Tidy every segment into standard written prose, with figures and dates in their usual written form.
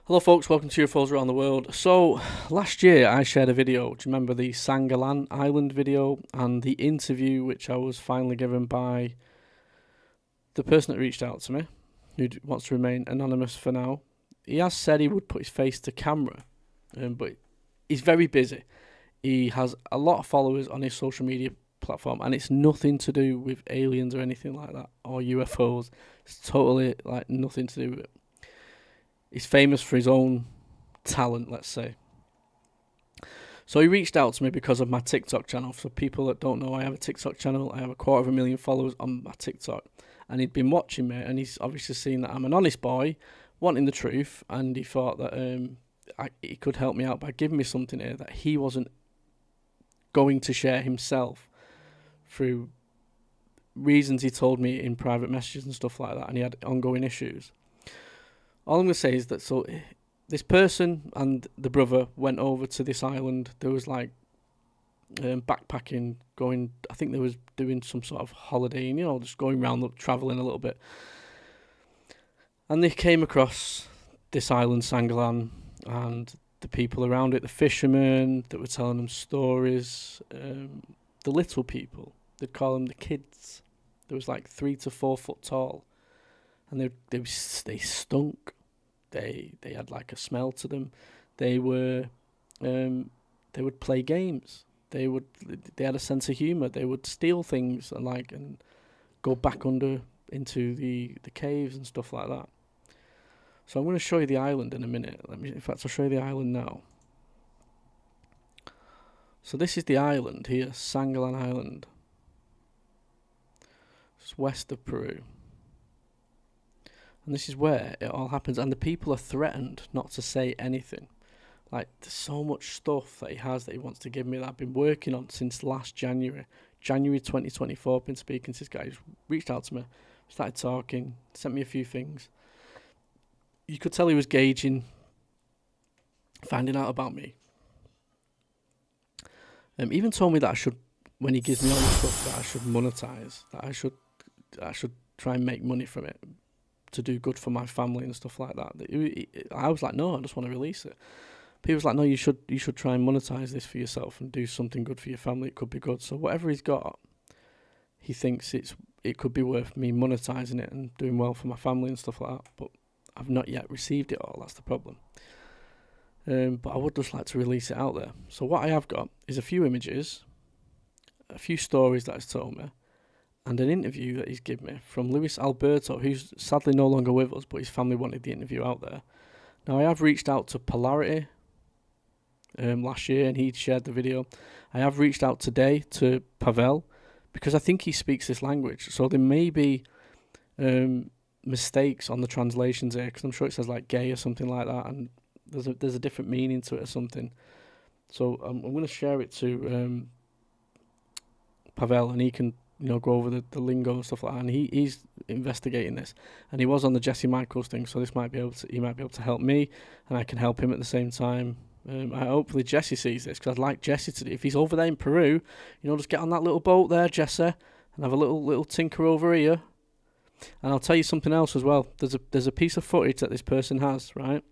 Hello folks, welcome to UFOs around the world. So, last year I shared a video, do you remember the San Gallan island video and the interview which I was finally given by the person that reached out to me, who wants to remain anonymous for now. He has said he would put his face to camera, but he's very busy. He has a lot of followers on his social media platform and it's nothing to do with aliens or anything like that, or UFOs. It's totally like nothing to do with it. He's famous for his own talent, let's say. So he reached out to me because of my TikTok channel. For people that don't know, I have a TikTok channel. I have 250,000 followers on my TikTok. And he'd been watching me, and he's obviously seen that I'm an honest boy, wanting the truth, and he thought that he could help me out by giving me something here that he wasn't going to share himself through reasons he told me in private messages and stuff like that, and he had ongoing issues. All I'm going to say is that this person and the brother went over to this island. There was like backpacking, going, I think they was doing some sort of holiday, just going around, travelling a little bit. And they came across this island, San Gallan, and the people around it, the fishermen that were telling them stories, the little people, they'd call them the kids. There was like 3 to 4 foot tall, and they stunk. They had like a smell to them. They would play games. They had a sense of humor. They would steal things and go back into the caves and stuff like that. So I'm going to show you the island in a minute. In fact, I'll show you the island now. So this is the island here, San Gallan Island. It's west of Peru. And this is where it all happens. And the people are threatened not to say anything. Like, there's so much stuff that he has that he wants to give me that I've been working on since last January. January 2024, I've been speaking to this guy. He's reached out to me, started talking, sent me a few things. You could tell he was gauging, finding out about me. Even told me that I should, when he gives me all this stuff, that I should monetize, that I should try and make money from it, to do good for my family and stuff like that. I was like, no, I just want to release it. People was like, no, you should try and monetize this for yourself and do something good for your family. It could be good. So whatever he's got, he thinks it could be worth me monetizing it and doing well for my family and stuff like that. But I've not yet received it all. That's the problem. But I would just like to release it out there. So what I have got is a few images, a few stories that he's told me, and an interview that he's given me from Luis Alberto, who's sadly no longer with us, but his family wanted the interview out there. Now, I have reached out to Polarity last year, and he shared the video. I have reached out today to Pavel, because I think he speaks this language. So there may be mistakes on the translations here, because I'm sure it says like gay or something like that, and there's a different meaning to it or something. So I'm going to share it to Pavel, and he can go over the lingo and stuff like that. And he's investigating this, and he was on the Jesse Michaels thing, so he might be able to help me, and I can help him at the same time. Hopefully Jesse sees this, because I'd like Jesse to, if he's over there in Peru, just get on that little boat there, Jesse, and have a little tinker over here. And I'll tell you something else as well. There's a piece of footage that this person has, right,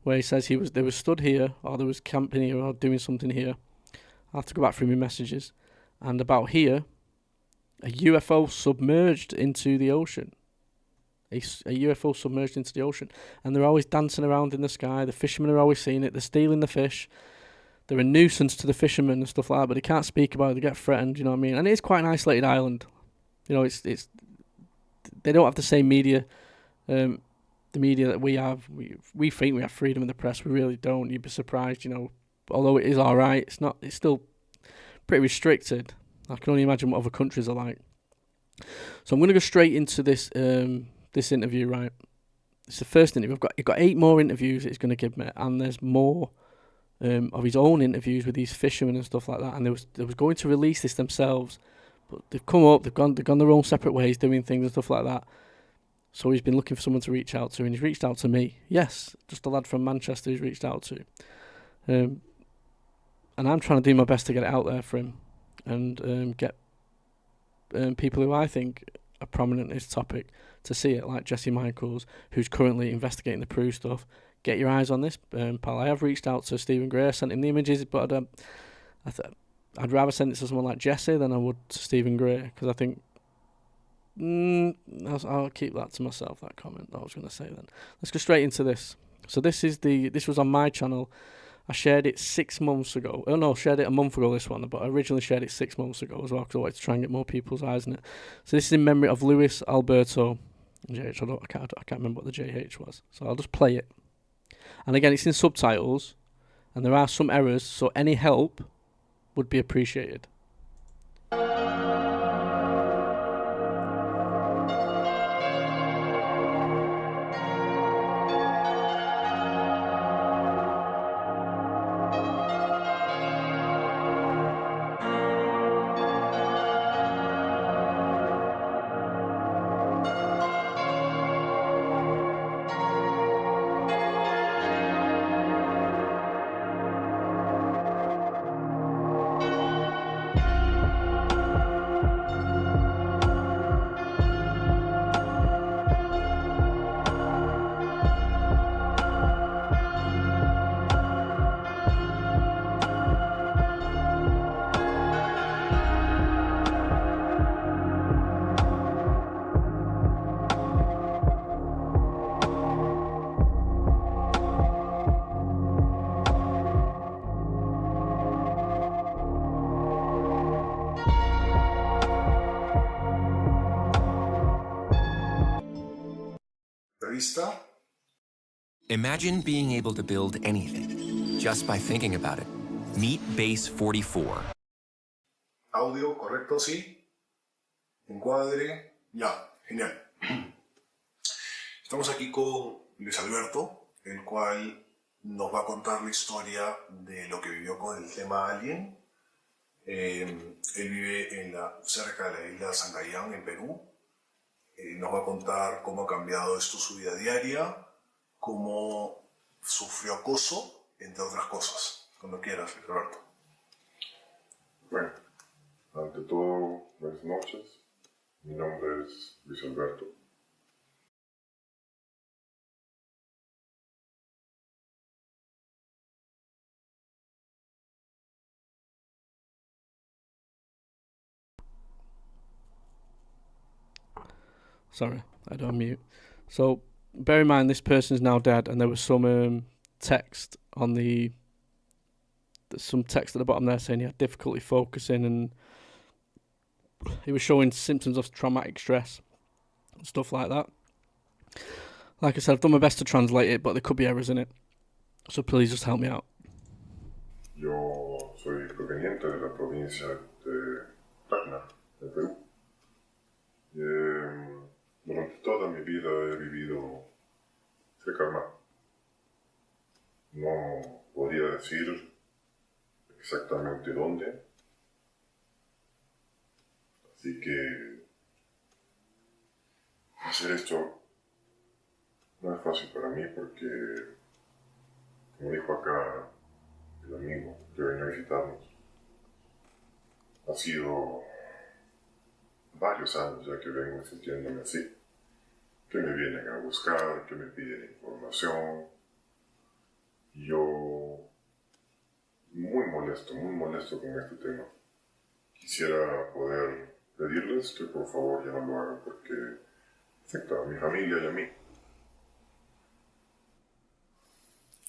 where he says they was stood here, or there was camping here, or doing something here. I'll have to go back through my messages. And about here, a UFO submerged into the ocean. A UFO submerged into the ocean. And they're always dancing around in the sky. The fishermen are always seeing it. They're stealing the fish. They're a nuisance to the fishermen and stuff like that, but they can't speak about it. They get threatened, you know what I mean? And it's quite an isolated island. It's they don't have the same media. The media that we have, we think we have freedom in the press. We really don't. You'd be surprised, although it is all right, it's still pretty restricted. I can only imagine what other countries are like. So I'm going to go straight into this this interview, right? It's the first interview. I've got 8 more interviews that he's going to give me, and there's more of his own interviews with these fishermen and stuff like that. And they was going to release this themselves, but they've come up, they've gone their own separate ways, doing things and stuff like that. So he's been looking for someone to reach out to, and he's reached out to me. Yes, just a lad from Manchester he's reached out to. And I'm trying to do my best to get it out there for him, and get people who I think are prominent in this topic to see it, like Jesse Michaels, who's currently investigating the Peru stuff, get your eyes on this, pal. I have reached out to Stephen Gray, sent him the images, but I'd rather send it to someone like Jesse than I would to Stephen Gray, because I think I'll keep that to myself. That comment that I was going to say. Then let's go straight into this. So this was on my channel. I shared it 6 months ago. Oh no, shared it a month ago, this one, but I originally shared it 6 months ago as well, because I wanted to try and get more people's eyes on it. So this is in memory of Luis Alberto JH. I can't remember what the JH was. So I'll just play it. And again, it's in subtitles, and there are some errors, so any help would be appreciated. Imagine being able to build anything just by thinking about it. Meet Base 44. Audio, correcto, sí. Encuadre, ya, genial. Estamos aquí con Luis Alberto, el cual nos va a contar la historia de lo que vivió con el tema Alien. Él vive cerca de la isla San Gallan, en Perú. Nos va a contar cómo ha cambiado esto su vida diaria, cómo sufrió acoso, entre otras cosas. Cuando quieras, Alberto. Bueno, ante todo, buenas noches. Mi nombre es Luis Alberto. Sorry, I had it on mute. So bear in mind, this person's now dead, and there was some text on there's some text at the bottom there saying he had difficulty focusing, and he was showing symptoms of traumatic stress and stuff like that. Like I said, I've done my best to translate it, but there could be errors in it. So please just help me out. Yo soy proveniente de la provincia de Tacna, de Perú. Durante toda mi vida he vivido cerca al mar. No podría decir exactamente dónde, así que hacer esto no es fácil para mí porque, como dijo acá el amigo que venía a visitarnos, ha sido varios años ya que vengo sintiéndome así, que me vienen a buscar, que me piden información, y yo muy molesto con este tema. Quisiera poder pedirles que por favor ya no lo hagan porque afecta a mi familia y a mí.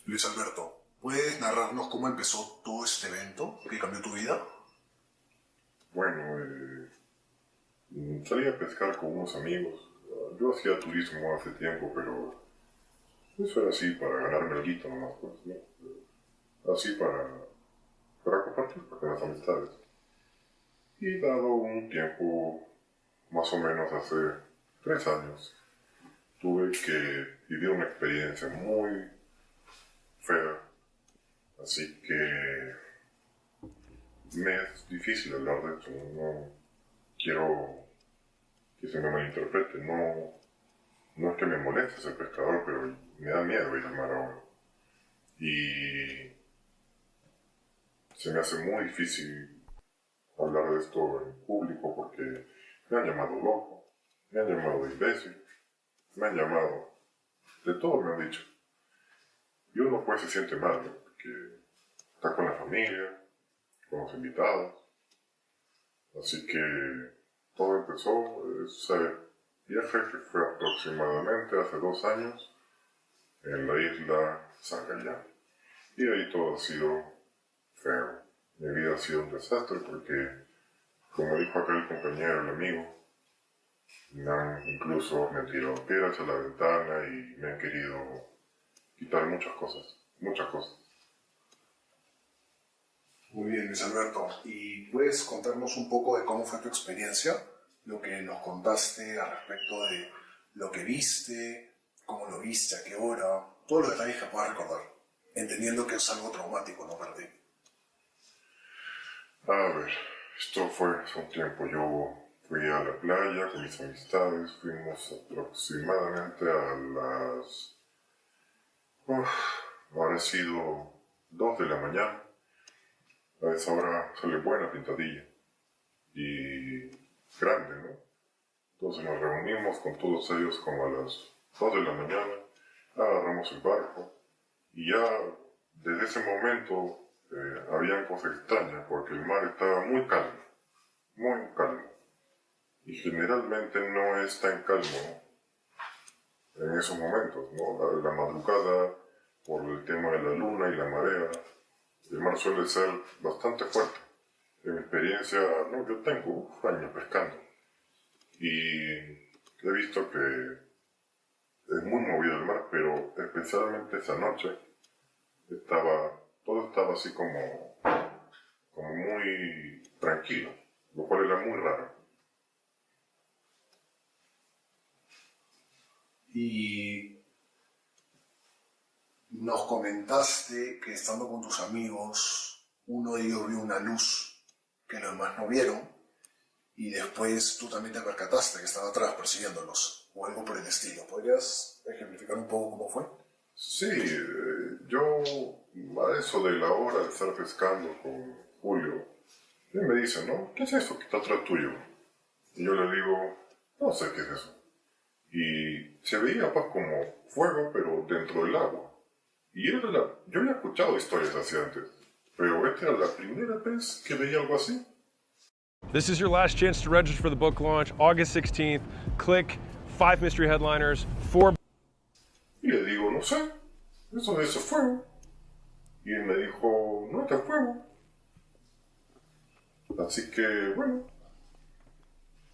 Luis Alberto, ¿puedes narrarnos cómo empezó todo este evento que cambió tu vida? Bueno, salí a pescar con unos amigos. Yo hacía turismo hace tiempo, pero eso era así para ganarme algo nomás, pues, ¿no? Así para compartir con las amistades. Y dado un tiempo, más o menos hace 3 años, tuve que vivir una experiencia muy fea, así que me es difícil hablar de esto. No quiero que se me malinterprete, no es que me moleste ser pescador, pero me da miedo ir al mar ahora. Y se me hace muy difícil hablar de esto en público porque me han llamado loco, me han llamado imbécil, me han llamado, de todo me han dicho. uno pues se siente mal, ¿no? Porque está con la familia, con los invitados. Así que todo empezó, ese viaje que fue aproximadamente hace 2 años en la isla San Gallan. Y ahí todo ha sido feo. Mi vida ha sido un desastre porque, como dijo acá el compañero, el amigo, incluso me han tirado piedras a la ventana y me han querido quitar muchas cosas, muchas cosas. Muy bien, Luis Alberto. ¿Y puedes contarnos un poco de cómo fue tu experiencia? Lo que nos contaste al respecto de lo que viste, cómo lo viste, a qué hora, todos los detalles que puedas recordar, entendiendo que es algo traumático, ¿no? Para ti. A ver, esto fue hace un tiempo. Yo fui a la playa con mis amistades, fuimos aproximadamente a las... habrá sido 2 de la mañana. A esa hora sale buena pintadilla y grande, ¿no? Entonces nos reunimos con todos ellos como a las 2 de la mañana, agarramos el barco y ya desde ese momento había cosas extrañas porque el mar estaba muy calmo, muy calmo. Y generalmente no es tan calmo en esos momentos, ¿no? La madrugada, por el tema de la luna y la marea, el mar suele ser bastante fuerte. En mi experiencia, no, yo tengo años pescando y he visto que es muy movido el mar, pero especialmente esa noche todo estaba así como muy tranquilo, lo cual era muy raro. Y nos comentaste que estando con tus amigos, uno de ellos vio una luz que los demás no vieron y después tú también te percataste que estaba atrás persiguiéndolos o algo por el estilo. ¿Podrías ejemplificar un poco cómo fue? Sí, yo a eso de la hora de estar pescando con Julio, él me dice, ¿no? ¿Qué es eso que está atrás tuyo? Y yo le digo, no sé qué es eso. Y se veía pues como fuego, pero dentro del agua. Y yo había escuchado historias así antes, pero esta era la primera vez que veía algo así. This is your last chance to register for the book launch, August 16th. Click 5 mystery headliners, 4... Y le digo, no sé, eso es fuego. Y él me dijo, no, es fuego. Así que, bueno,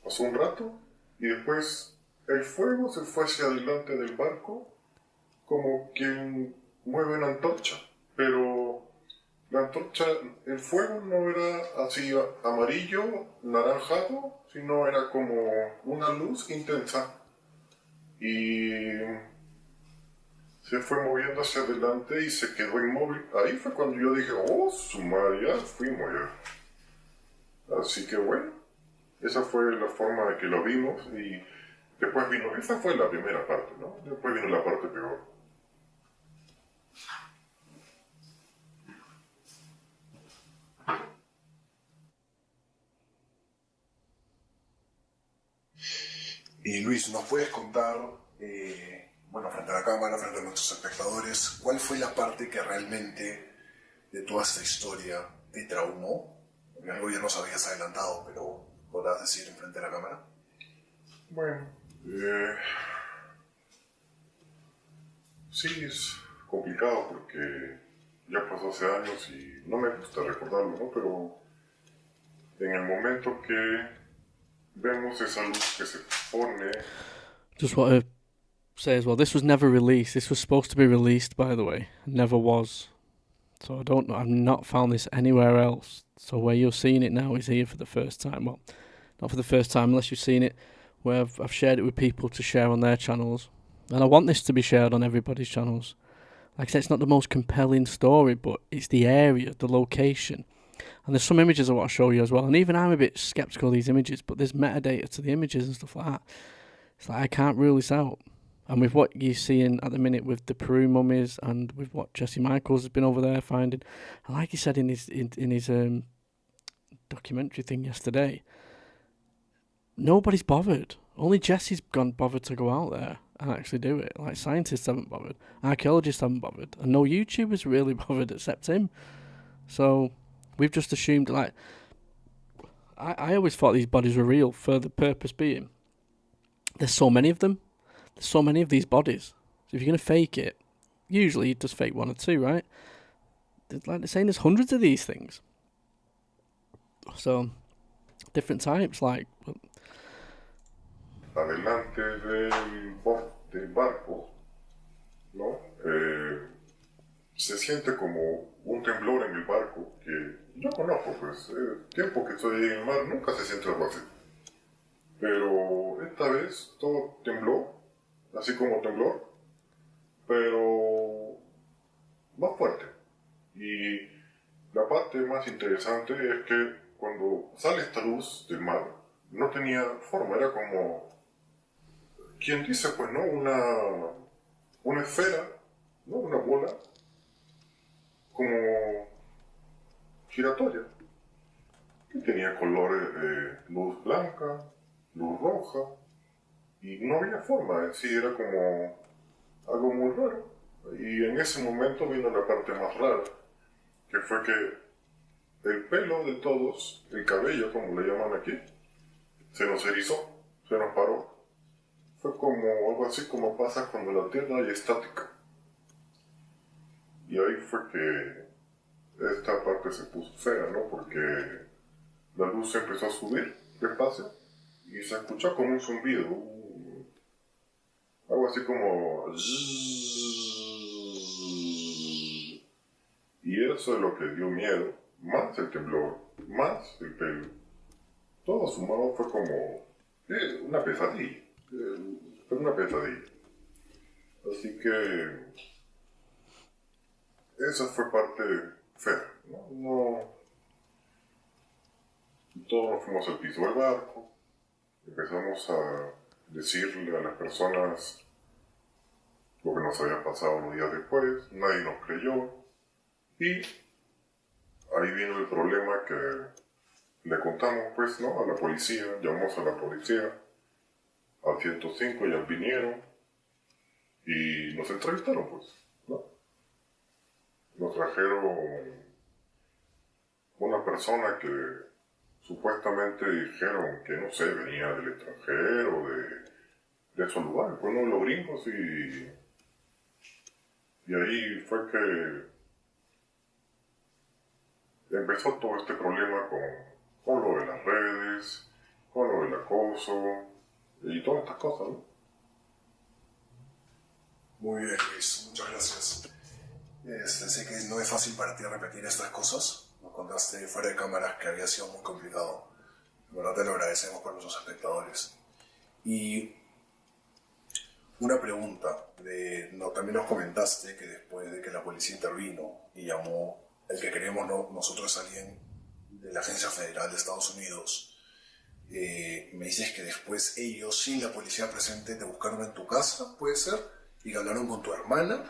pasó un rato y después el fuego se fue hacia adelante del barco como quien mueve una antorcha, pero la antorcha, el fuego no era así amarillo, naranjado, sino era como una luz intensa y se fue moviendo hacia adelante y se quedó inmóvil. Ahí fue cuando yo dije, oh, su madre, ya fuimos ya. Así que bueno, esa fue la forma de que lo vimos y después vino, esa fue la primera parte, ¿no? Después vino la parte peor. Y Luis, ¿nos puedes contar, bueno, frente a la cámara, frente a nuestros espectadores, cuál fue la parte que realmente de toda esta historia te traumó? Porque algo ya nos habías adelantado, pero ¿podrás decir en frente a la cámara? Bueno, sí es complicado porque ya pasó hace años y no me gusta recordarlo, ¿no? Pero en el momento que vemos esa luz que se pone... Just want to say as well, this was never released. This was supposed to be released, by the way. Never was. So I don't know. I've not found this anywhere else. So where you're seeing it now is here for the first time. Well, not for the first time, unless you've seen it where I've shared it with people to share on their channels. And I want this to be shared on everybody's channels. Like I said, it's not the most compelling story, but it's the area, the location. And there's some images I want to show you as well. And even I'm a bit sceptical of these images, but there's metadata to the images and stuff like that. It's like I can't rule this out. And with what you're seeing at the minute with the Peru mummies and with what Jesse Michaels has been over there finding, and like he said in his documentary thing yesterday, nobody's bothered. Only Jesse's bothered to go out there. and actually do it. Like, scientists haven't bothered, archaeologists haven't bothered, and no YouTubers really bothered except him. So we've just assumed, like, I always thought these bodies were real, for the purpose being, there's so many of them. There's so many of these bodies. So if you're going to fake it, usually you just fake one or two, right? Like they're saying, there's hundreds of these things. So, different types, like... Adelante del barco, ¿no? Se siente como un temblor en el barco que yo conozco, pues, tiempo que estoy en el mar, nunca se siente algo así. Pero esta vez todo tembló, así como temblor, pero más fuerte. Y la parte más interesante es que cuando sale esta luz del mar, no tenía forma, era como, quien dice, pues, ¿no? Una esfera, ¿no? Una bola, como giratoria, que tenía colores de luz blanca, luz roja, y no había forma en sí, era como algo muy raro. Y en ese momento vino la parte más rara, que fue que el pelo de todos, el cabello como le llaman aquí, se nos erizó, se nos paró. Fue como algo así como pasa cuando la Tierra es estática. Y ahí fue que esta parte se puso fea, ¿no? Porque la luz empezó a subir despacio y se escuchó como un zumbido, algo así como... Y eso es lo que dio miedo, más el temblor, más el pelo. Todo sumado fue como una pesadilla, fue una pesadilla. Así que esa fue parte fea, ¿no? Todos nos fuimos al piso del barco, empezamos a decirle a las personas lo que nos había pasado unos días después, nadie nos creyó, y ahí vino el problema que le contamos, pues, ¿no? A la policía, llamamos a la policía, al 105, ya vinieron, y nos entrevistaron, pues, ¿no? Nos trajeron una persona que supuestamente dijeron que, no sé, venía del extranjero, de esos lugares, pues, ¿no? Los gringos, y ahí fue que empezó todo este problema con lo de las redes, con lo del acoso y todas estas cosas, ¿no? Muy bien, Luis, muchas gracias. Sé que no es fácil para ti repetir estas cosas. Nos contaste fuera de cámaras que había sido muy complicado. De verdad te lo agradecemos por nuestros espectadores. Y una pregunta. También nos comentaste que después de que la policía intervino y llamó, el que creemos nosotros, alguien de la Agencia Federal de Estados Unidos, me dices que después ellos, sin la policía presente, te buscaron en tu casa, ¿puede ser? Y hablaron con tu hermana.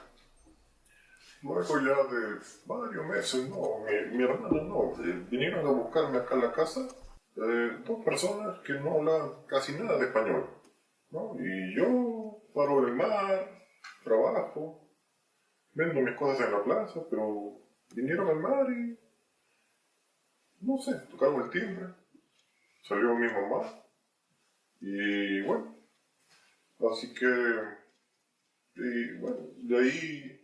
Luego ya de varios meses, no, mi hermana no, vinieron a buscarme acá a la casa, dos personas que no hablan casi nada de español, ¿no? Y yo paro en el mar, trabajo, vendo mis cosas en la plaza, pero vinieron al mar y, no sé, tocaron el timbre, salió mi mamá, y bueno, así que, y bueno, de ahí...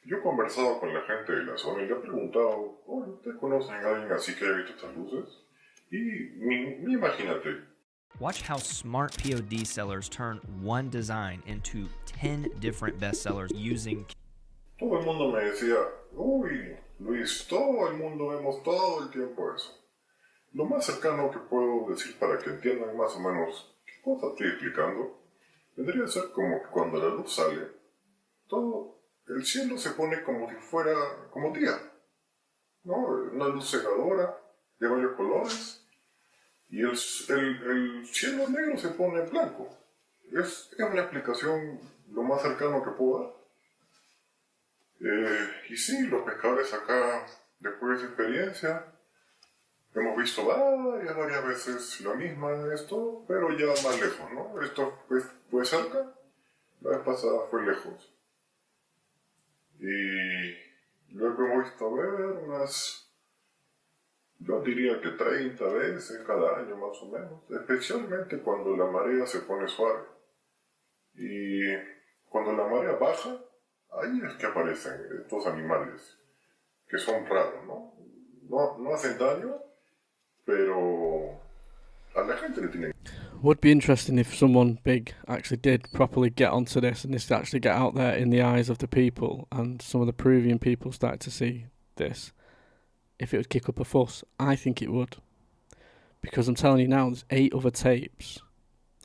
Yo he conversado con la gente de la zona y le he preguntado, oye, ¿ustedes conocen a alguien así que haya visto estas luces? Y imagínate. Watch how smart POD sellers turn one design into 10 different bestsellers using... Todo el mundo me decía, uy, Luis, todo el mundo vemos todo el tiempo eso. Lo más cercano que puedo decir para que entiendan más o menos qué cosa estoy explicando, vendría a ser como que cuando la luz sale, todo... El cielo se pone como si fuera, como día, ¿no? Una luz cegadora de varios colores y el cielo negro se pone blanco. Es una explicación lo más cercano que puedo dar. Y sí, los pescadores acá, después de esa experiencia, hemos visto varias veces la misma de esto, pero ya más lejos, ¿no? Esto pues cerca. La vez pasada fue lejos. Y luego hemos visto ver unas, yo diría que 30 veces cada año más o menos, especialmente cuando la marea se pone suave. Y cuando la marea baja, ahí es que aparecen estos animales, que son raros, ¿no? No hacen daño, pero a la gente le tienen. Would be interesting if someone big actually did properly get onto this and this actually get out there in the eyes of the people and some of the Peruvian people started to see this. If it would kick up a fuss, I think it would. Because I'm telling you now, there's 8 other tapes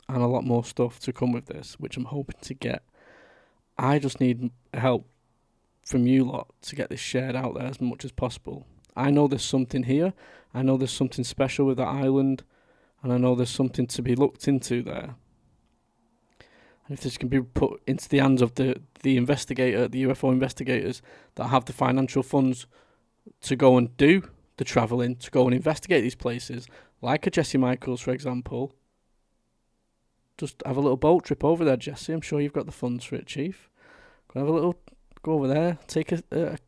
and a lot more stuff to come with this, which I'm hoping to get. I just need help from you lot to get this shared out there as much as possible. I know there's something here. I know there's something special with that island. And I know there's something to be looked into there. And if this can be put into the hands of the investigator, the UFO investigators that have the financial funds to go and do the travelling, to go and investigate these places, like a Jesse Michaels, for example, just have a little boat trip over there, Jesse. I'm sure you've got the funds for it, Chief. Go over there, take a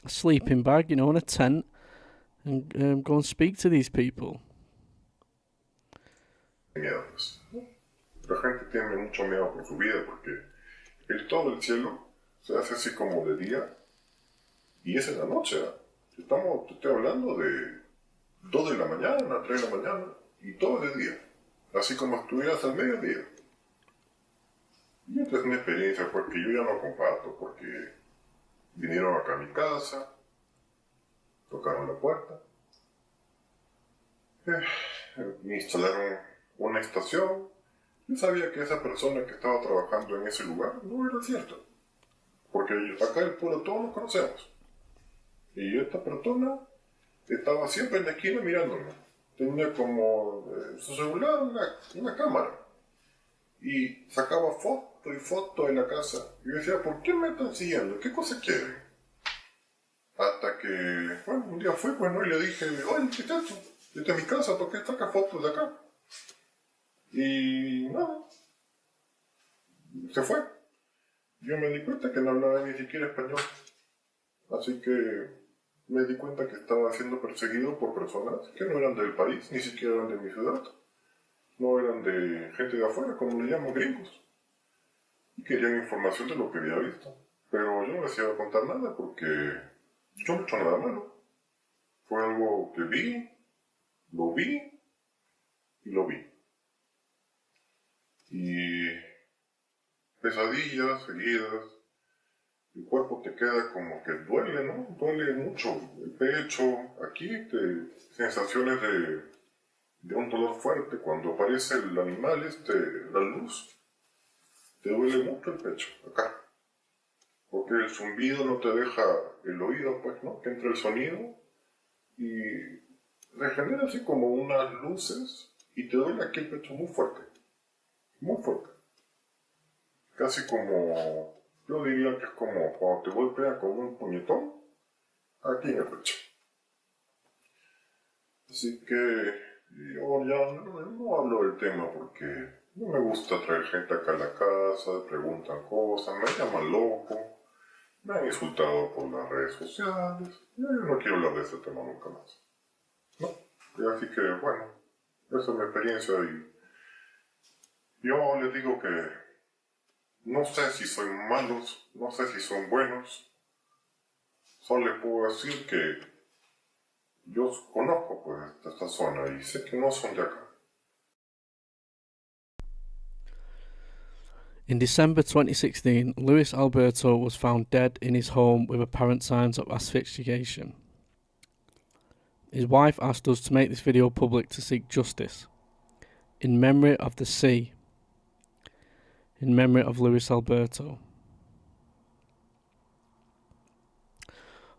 sleeping bag, and a tent, and go and speak to these people. Miedos. La gente tiene mucho miedo por su vida porque todo el cielo se hace así como de día y es en la noche. Te estoy hablando de 2 de la mañana, 3 de la mañana y todo de día, así como estuvieras al mediodía. Y esta es una experiencia pues, que yo ya no comparto porque vinieron acá a mi casa, tocaron la puerta, me instalaron una estación. Yo sabía que esa persona que estaba trabajando en ese lugar no era cierto, porque acá el pueblo todos nos conocemos. Y esta persona estaba siempre en la esquina mirándome. Tenía como su celular, una cámara, y sacaba foto y foto de la casa. Y yo decía, ¿por qué me están siguiendo? ¿Qué cosa quieren? Hasta que, bueno, un día fui, pues, ¿no? Y le dije, oye, ¿qué es esto? Esta es mi casa, ¿por qué saca fotos de acá? Y nada, se fue. Yo me di cuenta que no hablaba ni siquiera español. Así que me di cuenta que estaba siendo perseguido por personas que no eran del país, ni siquiera eran de mi ciudad. No eran de gente de afuera, como le llaman gringos. Y querían información de lo que había visto. Pero yo no les iba a contar nada porque yo no he hecho nada malo. Fue algo que vi y lo vi. Y pesadillas seguidas, el cuerpo te queda como que duele, ¿no? Duele mucho, el pecho, aquí, sensaciones de un dolor fuerte. Cuando aparece el animal, la luz, te duele mucho el pecho, acá. Porque el zumbido no te deja el oído, pues, ¿no? Que entre el sonido y se genera así como unas luces y te duele aquí el pecho muy fuerte. Muy fuerte. Casi como, yo diría que es como cuando te golpea con un puñetón aquí en el pecho. Así que yo ya no hablo del tema porque no me gusta traer gente acá a la casa, preguntan cosas, me llaman loco, me han insultado por las redes sociales. Yo no quiero hablar de ese tema nunca más. ¿No? Y así que bueno, esa es mi experiencia y yo les digo que no sé si son malos, no sé si son buenos. Solo les puedo decir que yo conozco pues esta zona y sé que no son de acá. In December 2016, Luis Alberto was found dead in his home with apparent signs of asphyxiation. His wife asked us to make this video public to seek justice, in memory of the sea, in memory of Luis Alberto.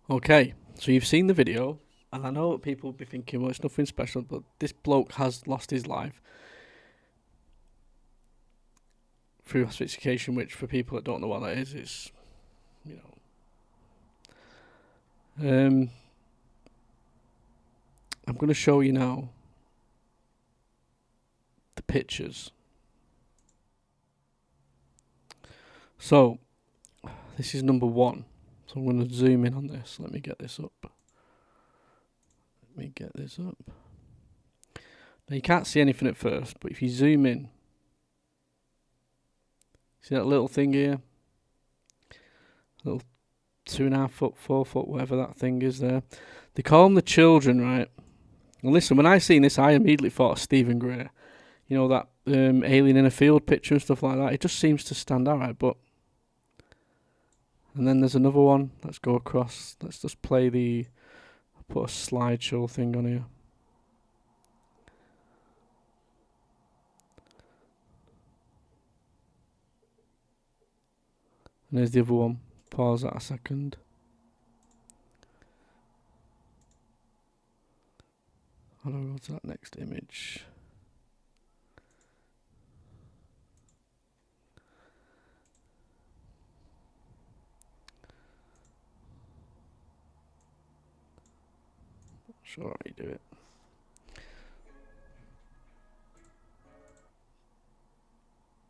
Okay, so you've seen the video, and I know people will be thinking, well, it's nothing special, but this bloke has lost his life through asphyxiation, which for people that don't know what that is, it's, I'm going to show you now the pictures. So, this is number 1. So I'm going to zoom in on this. Let me get this up. Now you can't see anything at first, but if you zoom in, see that little thing here? Little 2.5 foot, 4 foot, whatever that thing is there. They call them the children, right? And listen, when I seen this, I immediately thought of Stephen Gray. You know, that alien in a field picture and stuff like that. It just seems to stand out, right? But, and then there's another one. Let's go across. Let's just play the, I'll put a slideshow thing on here. And there's the other one. Pause that a second. How do I go to that next image? Not sure how you do it.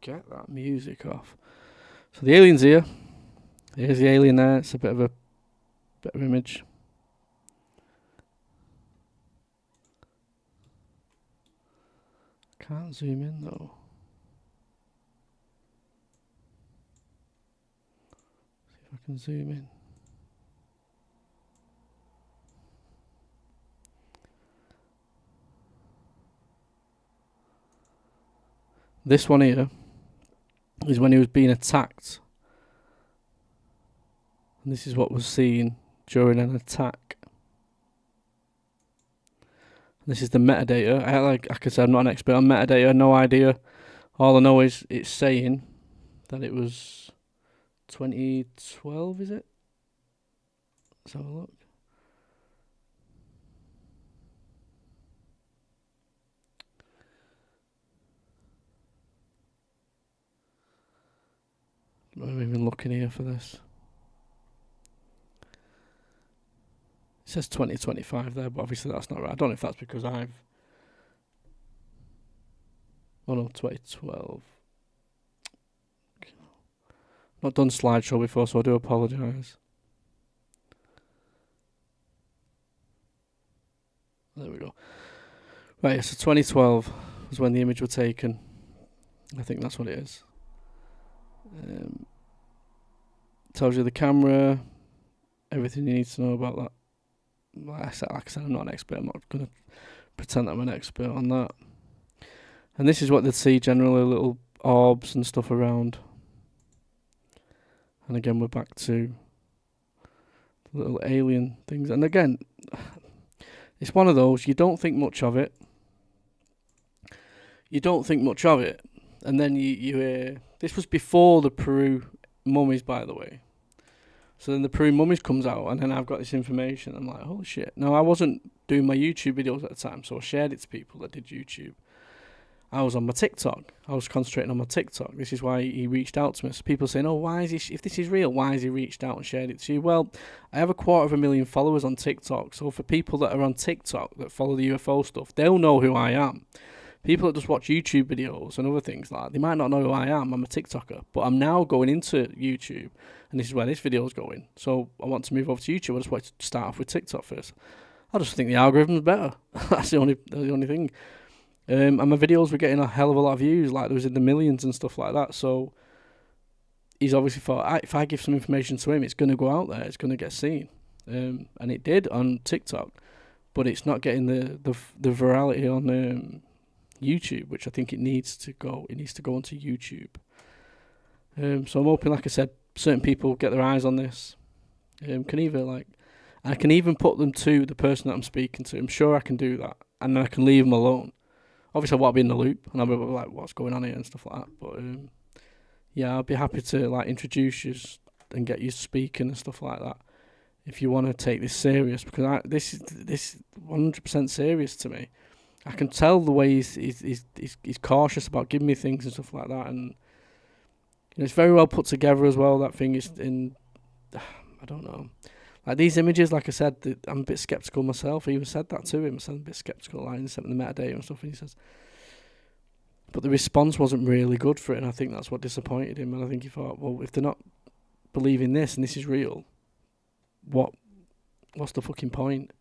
Get that music off. So the alien's here. Here's the alien there. It's a bit of a better image. Can't zoom in though. See if I can zoom in. This one here is when he was being attacked. And this is what was seen during an attack. This is the metadata. Like I said, I'm not an expert on metadata, no idea. All I know is it's saying that it was 2012, is it? Let's have a look. I'm even looking here for this. It says 2025 there, but obviously that's not right. I don't know if that's because I've... Oh no, 2012. Not done slideshow before, so I do apologise. There we go. Right, so 2012 was when the image was taken. I think that's what it is. Tells you the camera, everything you need to know about that. Like I said, I'm not an expert. I'm not going to pretend that I'm an expert on that. And this is what they'd see generally, little orbs and stuff around. And again, we're back to little alien things. And again, it's one of those, you don't think much of it. And then you this was before the Peru mummies, by the way. So then the Peru mummies comes out, and then I've got this information. I'm like, holy shit. Now, I wasn't doing my YouTube videos at the time, so I shared it to people that did YouTube. I was on my TikTok. I was concentrating on my TikTok. This is why he reached out to me. So people saying, oh, why is he, if this is real, why has he reached out and shared it to you? Well, I have 250,000 followers on TikTok. So for people that are on TikTok that follow the UFO stuff, they'll know who I am. People that just watch YouTube videos and other things like that, they might not know who I am. I'm a TikToker. But I'm now going into YouTube, and this is where this video is going. So I want to move over to YouTube. I just want to start off with TikTok first. I just think the algorithm's better. That's the only thing. And my videos were getting a hell of a lot of views, like there was in the millions and stuff like that. So he's obviously thought, if I give some information to him, it's going to go out there, it's going to get seen. And it did on TikTok, but it's not getting the virality on YouTube, which I think it needs to go. It needs to go onto YouTube. So I'm hoping, like I said, certain people get their eyes on this. I can even put them to the person that I'm speaking to. I'm sure I can do that, and then I can leave them alone. Obviously, I want to be in the loop, and I'll be like, what's going on here and stuff like that. But yeah, I'll be happy to like introduce you and get you speaking and stuff like that if you want to take this serious, because this is 100% serious to me. I can tell the way he's cautious about giving me things and stuff like that, and it's very well put together as well. That thing is in, I don't know. Like these images, like I said, I'm a bit skeptical myself. I even said that to him. I said I'm a bit skeptical. Like, he sent me the metadata and stuff, and he says, But the response wasn't really good for it, and I think that's what disappointed him. And I think he thought, well, if they're not believing this and this is real, what's the fucking point?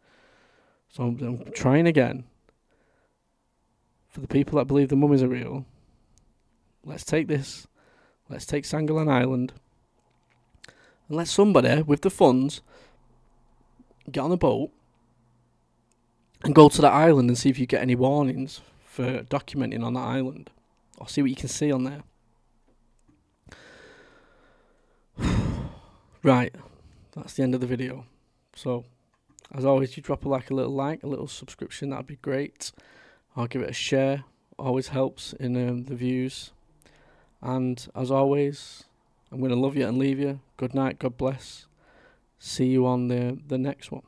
So I'm trying again. For the people that believe the mummies are real, let's take this. Let's take San Gallan Island. And let somebody with the funds get on a boat and go to that island and see if you get any warnings for documenting on that island. Or see what you can see on there. Right. That's the end of the video. So, as always, you drop a little subscription, that'd be great. I'll give it a share, always helps in the views. And as always, I'm going to love you and leave you. Good night, God bless. See you on the next one.